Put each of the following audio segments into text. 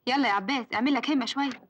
يلا يا عباس اعمل لك همه شويه.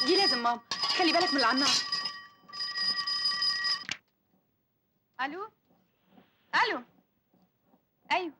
دي لازم ماما، خلي بالك من اللي على النار. الو الو. ايوه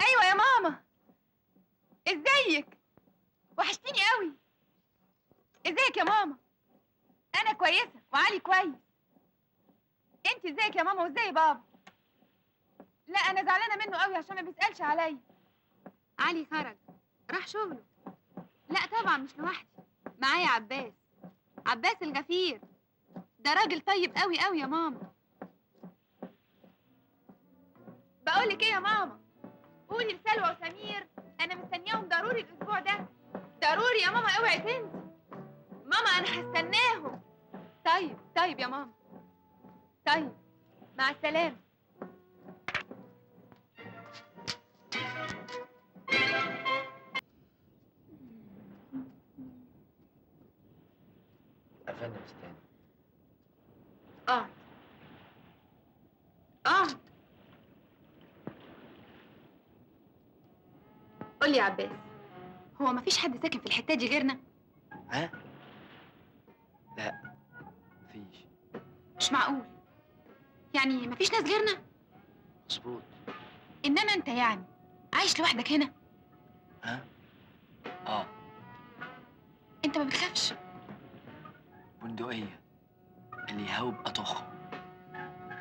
ايوه يا ماما، ازيك؟ وحشتيني قوي. ازيك يا ماما؟ انا كويسه وعلي كويس. انت ازيك يا ماما وازاي بابا؟ لا انا زعلانه منه قوي عشان ما بيسالش عليا. علي خرج راح شغله. لا طبعا مش لوحدي، معايا عباس. عباس الغفير ده راجل طيب قوي قوي يا ماما. بقولك ايه يا ماما، قولي لسلوى وسمير انا مستنياهم ضروري الاسبوع ده. ضروري يا ماما، اوعي تنسي. ماما انا هستناهم. طيب طيب يا ماما. طيب مع السلامه. افندم استنى. اقعد. قول لي يا عباس، هو مفيش حد ساكن في الحته دي غيرنا؟ ها؟ لا مفيش. مش معقول، يعني مفيش ناس غيرنا؟ مظبوط. انما انت يعني عايش لوحدك هنا؟ ها؟ اه. انت ما بتخافش؟ بندقية اللي يهوب اطخه.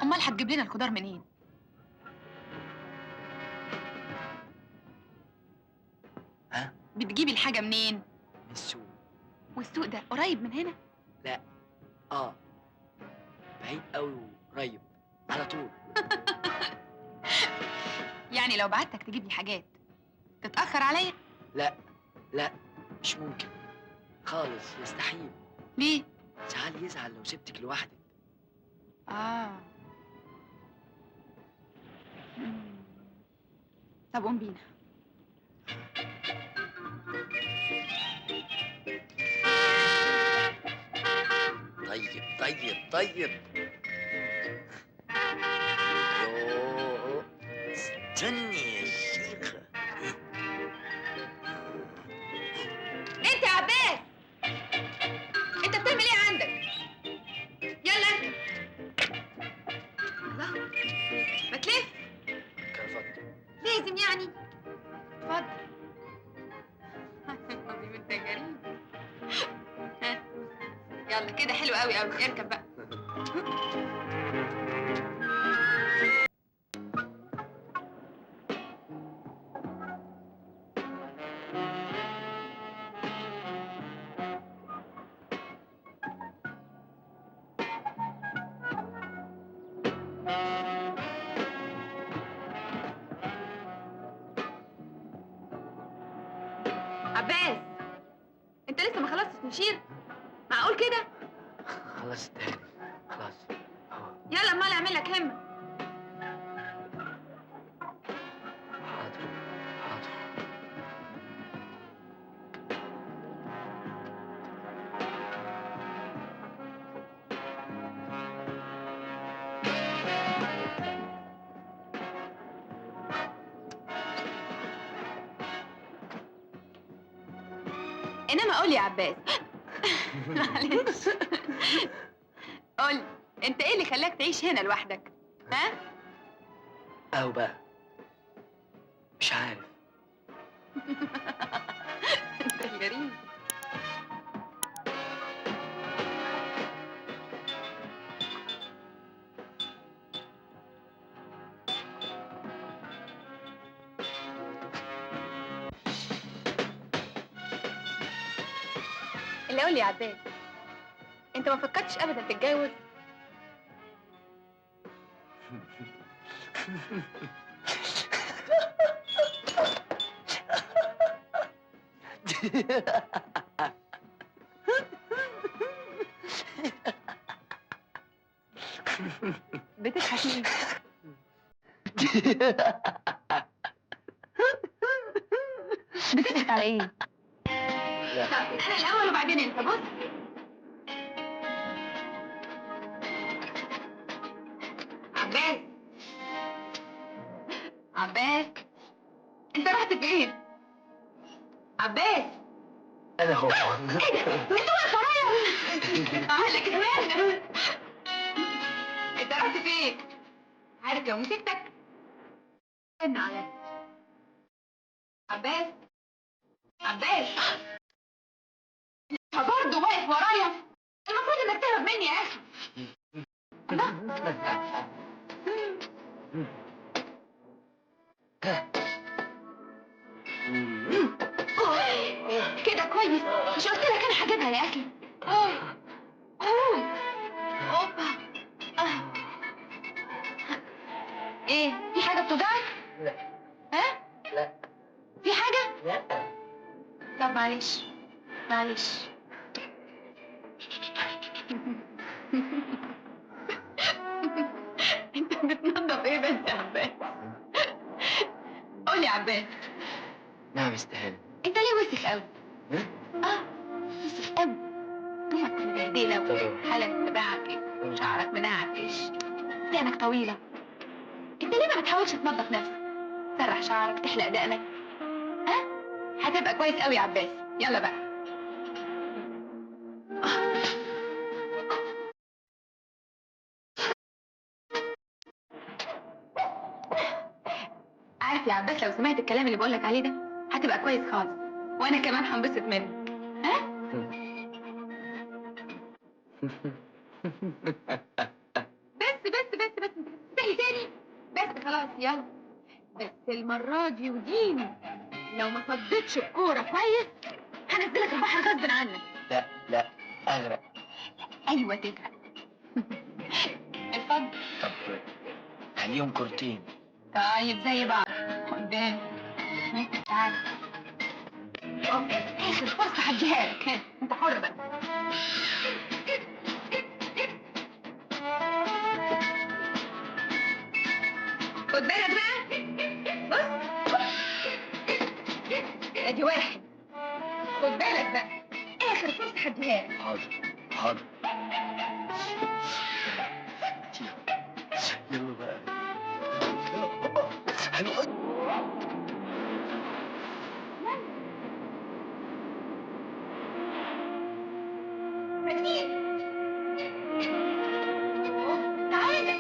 امال هتجيب لنا الخضار منين؟ ها؟ بتجيبي الحاجه منين؟ من السوق. والسوق ده قريب من هنا؟ لا. اه. بعيد قوي وقريب على طول. يعني لو بعتك تجيب لي حاجات تتاخر عليا؟ لا لا مش ممكن خالص، يستحيل. ليه؟ سعال يزعل لو سبتك لوحدك. اه. طب قوم بينا. طيب طيب طيب. يوه استني يا شيخة. انت يا عباس، انت بتعمل ايه عندك؟ يلا انت. الله، ما تلف. كرفت. لازم يعني. اتفضل. عظيم انت غريب. ها، يلا كده حلو قوي قوي، اركب بقى. عباس، انت لسه ما خلصتش نشير؟ معقول كده؟ خلاص تاني. خلاص اهو. يلا امال اعمل لك همه. حاضر حاضر. انما قول لي يا عباس. معلش. قول لي، انت ايه اللي خلاك تعيش هنا لوحدك؟ ها؟ اهو بقى مش عارف. انت الغريب. اللي قول لي يا عباس، انت ما فكرتش ابدا تتجوز؟ بتضحك ليه؟ بتضحك على ايه؟ لا. طب انا الاول وبعدين انت. بص، عباس، عباس، انت رحت فين؟ عباس، انا هو. ايه ده؟ انت واقف ورايا؟ عقلك اتمنى. انت رحت فين؟ عارف لو مسكتك استنى عليا. عباس، عباس، انت برضه واقف ورايا؟ المفروض انك تهرب مني يا اخي. كده كويس. مش قلت لك انا هجيبها يا اخي؟ اوبا. ايه، في حاجه بتوجعك؟ لا. ها؟ لا. في حاجه؟ لا. طب معلش، معلش. انت بتنضف ايه بس يا عباس؟ قول لي يا عباس، نعم استهانة. انت ليه وسخ قوي؟ وسخ قوي. طلعت مبهدله وحالك مبعكش وشعرك منعكش، دقنك طويله. انت ليه ما بتحاولش تنظف نفسك؟ تسرح شعرك، تحلق دقنك. ها؟ هتبقى كويس قوي يا عباس. يلا بقى. عارف يا عباس، لو سمعت الكلام اللي بقولك عليه ده هتبقى كويس خالص، وانا كمان هنبسط منه. ها؟ بس تاني تاني. بس خلاص يلا. بس المرة دي وديني، لو ما صدتش الكورة كويس هنزلك البحر غصب عنك. لا لا، اغرق. ايوه تغرق. اتفضل. طب خليهم كورتين. طيب زي بعض. قدام. تعال. اخر فرصة هديها لك. انت حر بقى. خد بالك بقى. بص، ادي واحد. خد بالك بقى، اخر فرصة هديها لك. حاضر حاضر. يلا بقى. هنقعد. مجنين. تعالى.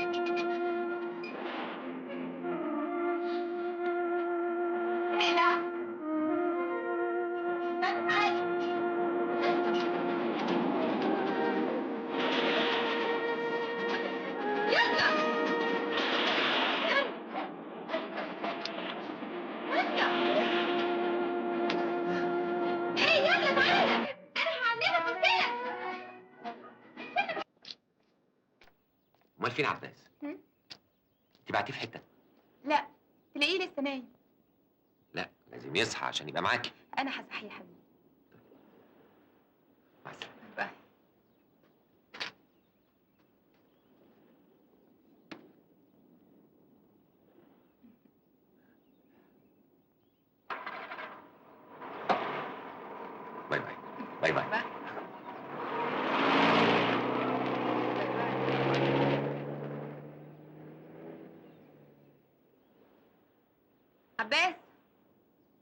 اقلع. تعالى. يلا. يلا. هي يلا تعالى. انا هعلمك قلت لك. امال فين عباس؟ تبعتيه في حته؟ لا، تلاقيه لسه نايم. لا، لازم يصحى عشان يبقى معاكي. انا هصحيه يا حبيبي. مع السلامه. باي. باي باي. باي باي. باي. عباس،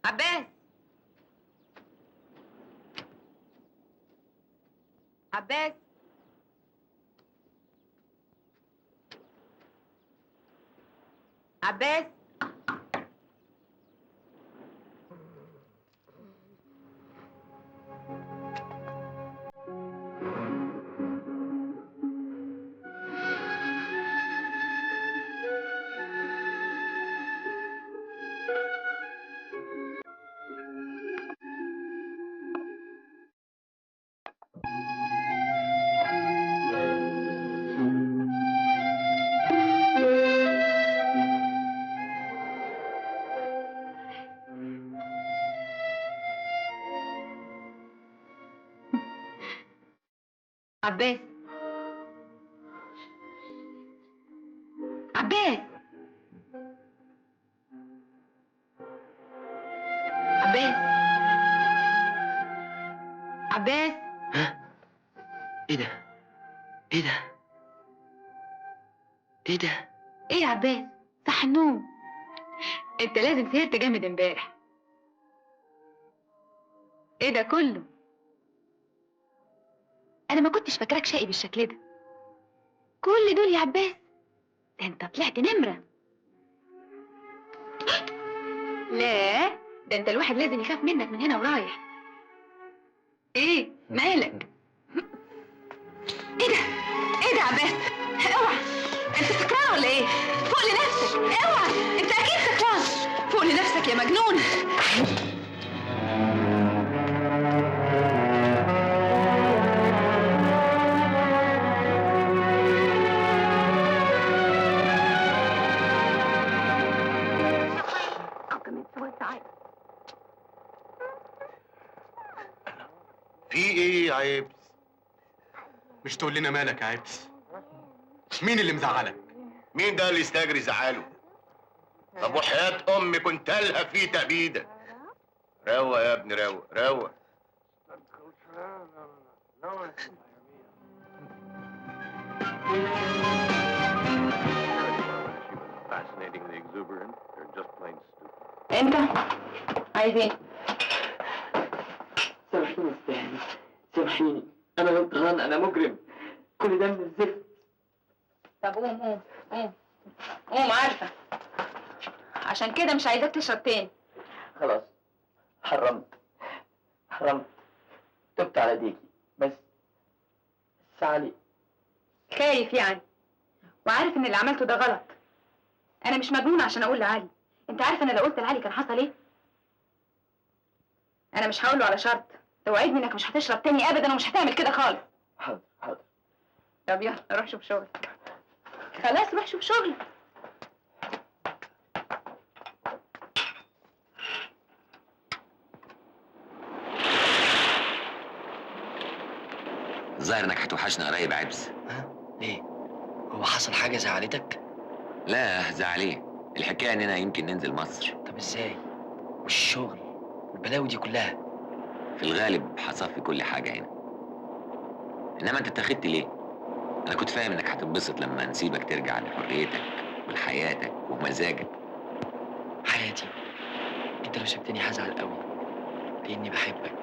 عباس، عباس، عباس. عباس. عباس. عباس. عباس. ها؟ ايه ده؟ ايه ده؟ ايه ده؟ ايه يا عباس؟ صح النوم. انت لازم سهرت جامد امبارح. ايه ده كله؟ انا ما كنتش فاكراك شقي بالشكل ده. كل دول يا عباس؟ ده انت طلعت نمرة. لا، ده انت الواحد لازم يخاف منك من هنا ورايح. ايه مالك؟ ايه ده؟ ايه ده يا عباس؟ اوعى، انت سكران ولا ايه؟ فوق لنفسك، اوعى، انت اكيد سكران. فوق لنفسك يا مجنون. في ايه يا عيبس؟ مش تقول لنا مالك يا عيبس؟ مين اللي مزعلك؟ مين ده اللي يستجري زعاله؟ طب وحياة امي كنت الها في تأبيدة. روق يا ابني، روق روق. انت عايز ايه؟ سامحيني استهاني، سامحيني، انا غلطان، انا مجرم، كل ده من الزفت. طب قوم قوم قوم قوم، عارفه عشان كده مش عايزاك تشرب تاني. خلاص، حرمت، تبت على ديكي، بس علي. خايف يعني، وعارف ان اللي عملته ده غلط. انا مش مجنونه عشان اقول لعلي. انت عارف انا لو قلت لعلي كان حصل ايه؟ انا مش هقول له على شرط، توعدني انك مش هتشرب تاني ابدا ومش هتعمل كده خالص. حاضر. طب يلا روح شوف شغلك. خلاص روح شوف شغلك. الظاهر انك هتوحشنا قريب يا عبس. ها؟ ليه؟ هو حصل حاجة زعلتك؟ لا زعليه، الحكايه اننا يمكن ننزل مصر. طب ازاي؟ والشغل والبلاوي دي كلها؟ في الغالب هصفي كل حاجه هنا. انما انت اتخذت ليه؟ انا كنت فاهم انك هتنبسط لما نسيبك ترجع لحريتك ولحياتك ومزاجك. حياتي، انت لو سبتني هزعل قوي، لاني بحبك.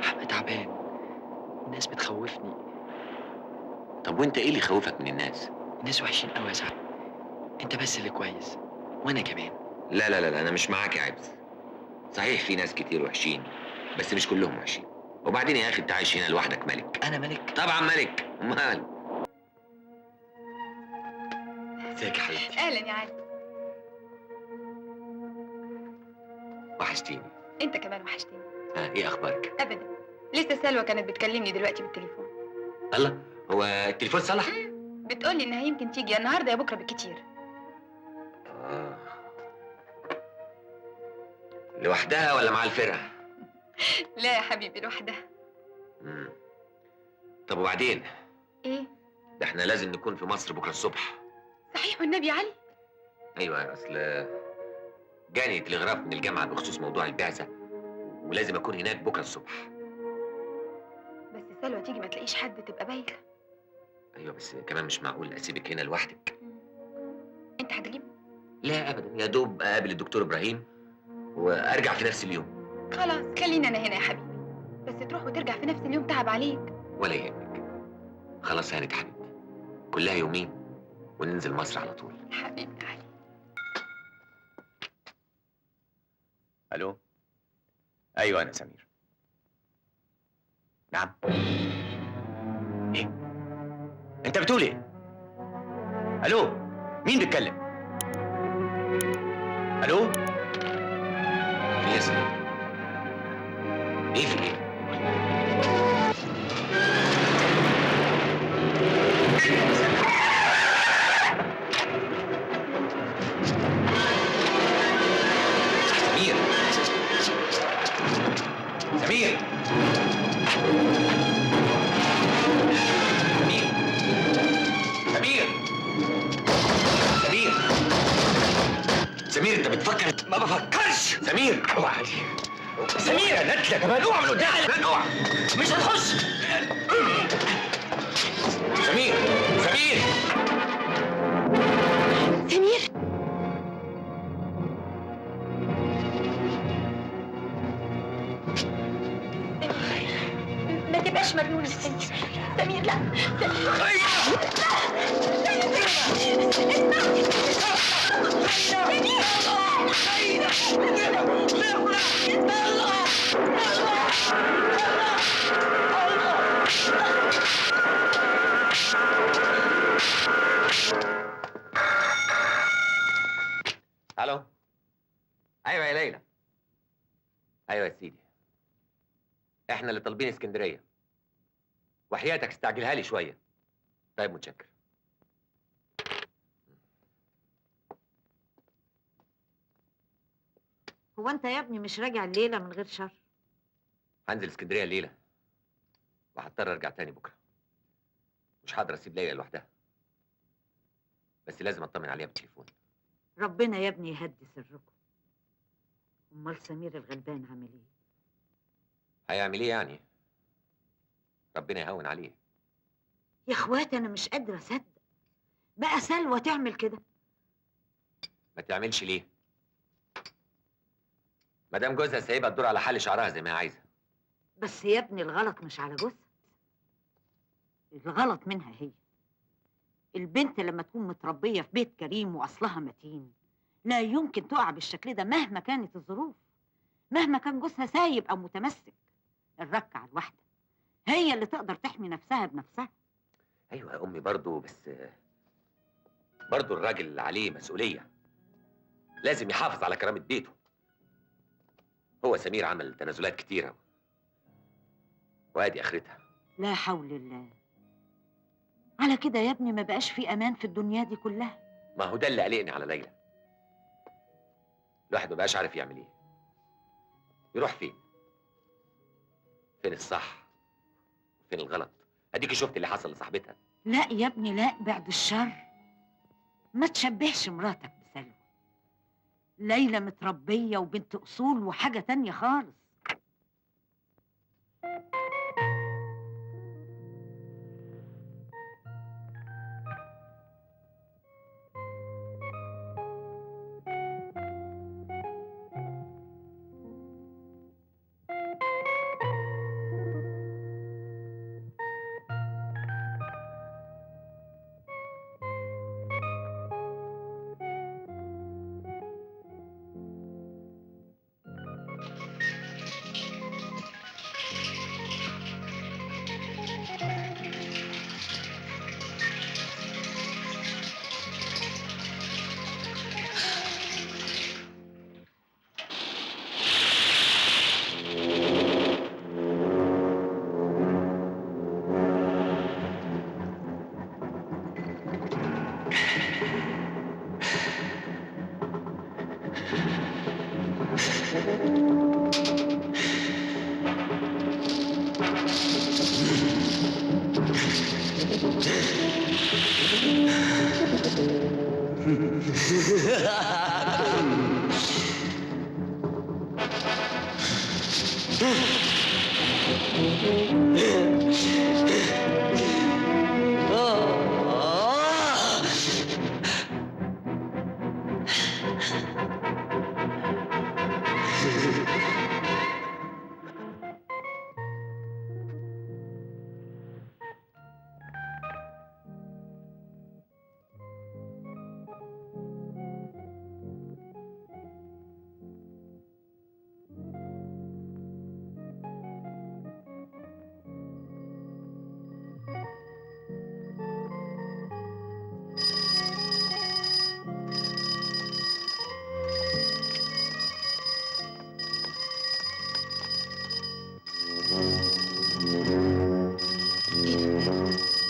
هبقى تعبان، الناس بتخوفني. طب وانت ايه اللي يخوفك من الناس؟ الناس وحشين قوي يا سعد، انت بس اللي كويس، وانا كمان. لا انا مش معاك يا عبس. صحيح في ناس كتير وحشين، بس مش كلهم وحشين. وبعدين يا اخي انت عايش هنا لوحدك ملك. انا ملك؟ طبعا ملك، امال. ازيك يا حبيبتي؟ اهلا يا علي. وحشتيني. انت كمان وحشتني. ها ايه اخبارك؟ ابدا، لسه سلوى كانت بتكلمني دلوقتي بالتليفون. الله، هو التليفون صلح؟ بتقولي انها يمكن تيجي يا النهارده يا بكره بالكتير. لوحدها ولا مع الفرقه؟ لا يا حبيبي، لوحدها. طب وبعدين؟ ايه؟ ده احنا لازم نكون في مصر بكره الصبح. صحيح والنبي يا علي. ايوه، اصل جاني تلغراف من الجامعه بخصوص موضوع البعثه، ولازم اكون هناك بكره الصبح. بس سلوى تيجي ما تلاقيش حد، تبقى بايخه. ايوه بس كمان مش معقول اسيبك هنا لوحدك. انت هتغيب؟ لا ابدا، يا دوب اقابل الدكتور ابراهيم وارجع في نفس اليوم. خلاص خلينا انا هنا يا حبيبي، بس تروح وترجع في نفس اليوم تعب عليك. ولا يهمك، خلاص هانت حبيبتي، كلها يومين وننزل مصر على طول. حبيبي علي. الو، ايوه انا سمير. نعم. ايه؟ انت بتقول ايه؟ الو، مين بيتكلم؟ الو؟ في ايه يا سيدي؟ ايه في ايه؟ سمير، سمير، سمير انت بتفكر؟ ما بفكرش. سمير اوعى. سمير انا قلت لك اوعى من قدامي. اوعى. مش هتخش. سمير سمير سمير ما تبقاش مجنون يا سمير. سمير لا. الو. ايوه يا ليلى. ايوه يا سيدي، احنا اللي طالبين اسكندريه، وحياتك استعجلها لي شويه. طيب متشكر. هو انت يا ابني مش راجع الليله من غير شر؟ هنزل اسكندريه الليله وهضطر ارجع تاني بكره. مش هقدر اسيب ليلى لوحدها، بس لازم اطمن عليها بالتليفون. ربنا يا ابني يهدي سركم. امال سمير الغلبان عامل ايه؟ هيعمل ايه يعني؟ ربنا يهون عليه. يا اخواتي انا مش قادره اصدق بقى سلوى تعمل كده. ما تعملش ليه؟ مدام جوزها سايبها تدور على حل شعرها زي ما هي عايزه. بس يا ابني الغلط مش على جوزها، الغلط منها هي. البنت لما تكون متربيه في بيت كريم واصلها متين لا يمكن تقع بالشكل ده مهما كانت الظروف، مهما كان جوزها سايب او متمسك. الركه على الواحده هي اللي تقدر تحمي نفسها بنفسها. ايوه يا امي برضه، بس برضه الراجل عليه مسؤوليه، لازم يحافظ على كرامه بيته. هو سمير عمل تنازلات كتيره وادي اخرتها. لا حول الله. على كده يا ابني ما بقاش في امان في الدنيا دي كلها. ما هو ده اللي قلقني على ليلى. الواحد ما بقاش عارف يعمل ايه، يروح فين؟ فين الصح وفين الغلط؟ اديكي شفت اللي حصل لصاحبتها. لا يا ابني لا، بعد الشر. ما تشبهش مراتك بسلوى. ليلى متربيه وبنت اصول وحاجه تانية خالص.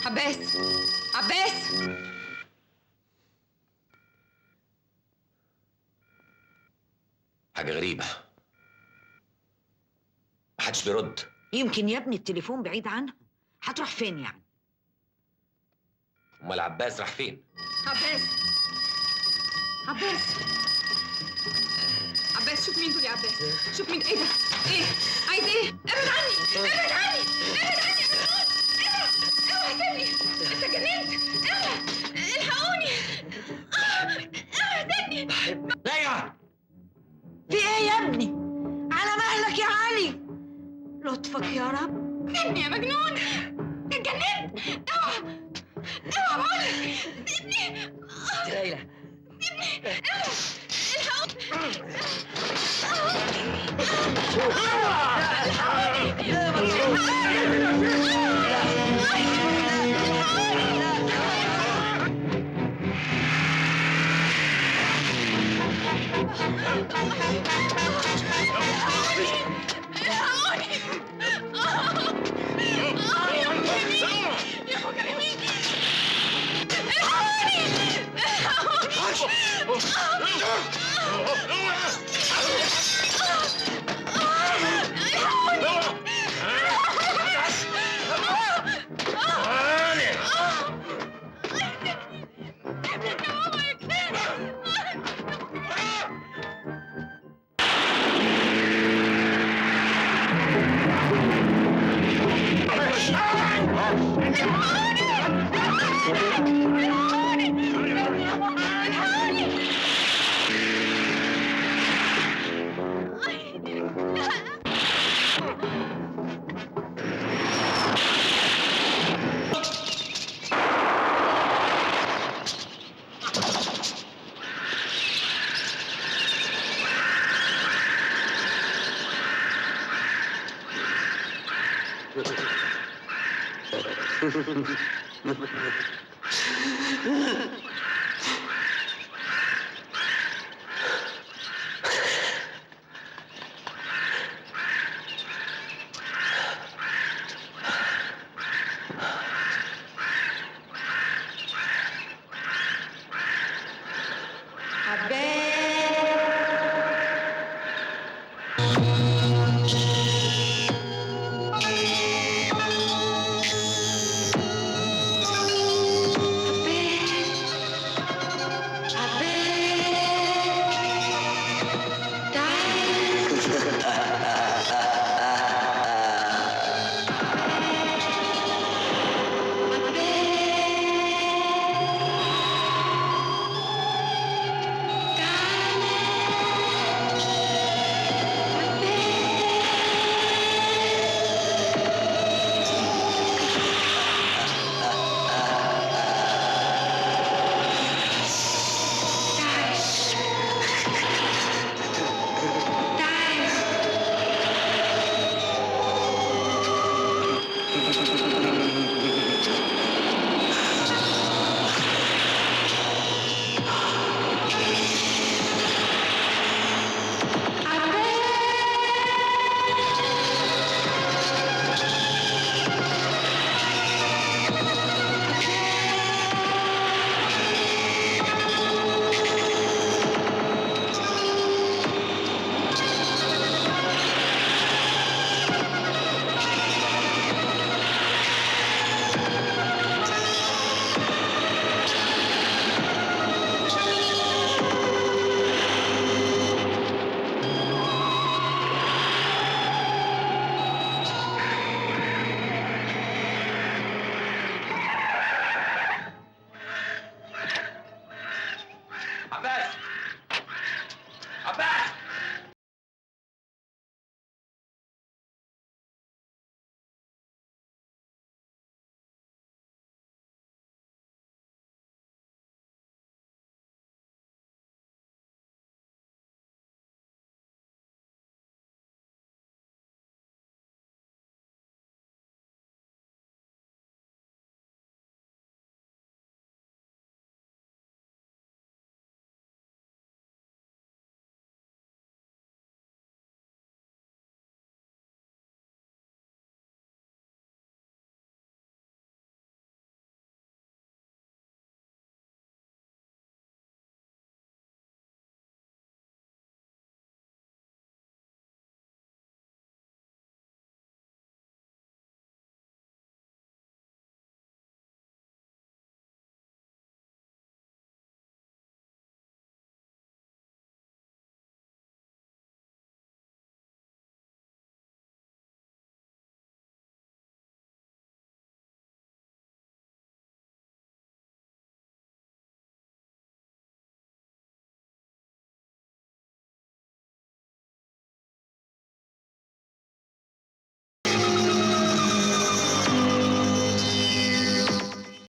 عباس عباس، حاجه غريبه، محدش بيرد. يمكن يا ابني التليفون بعيد عنها. هتروح فين يعني؟ امال عباس راح فين؟ عباس عباس شوف مين دول يا عباس، شوف مين. ايه ده؟ ايه؟ عايز ايه؟ ابعد عني، ابعد عني، ابعد عني يا مجنون. اوعى سيبني، انت جننت. اوعى، الحقوني. اوعى سيبني. ليلى في ايه يا ابني؟ على مهلك يا علي، لطفك يا رب. سيبني يا مجنون، انت اتجننت. اوعى، اوعى بقولك، سيبني. ليلى عباس عباس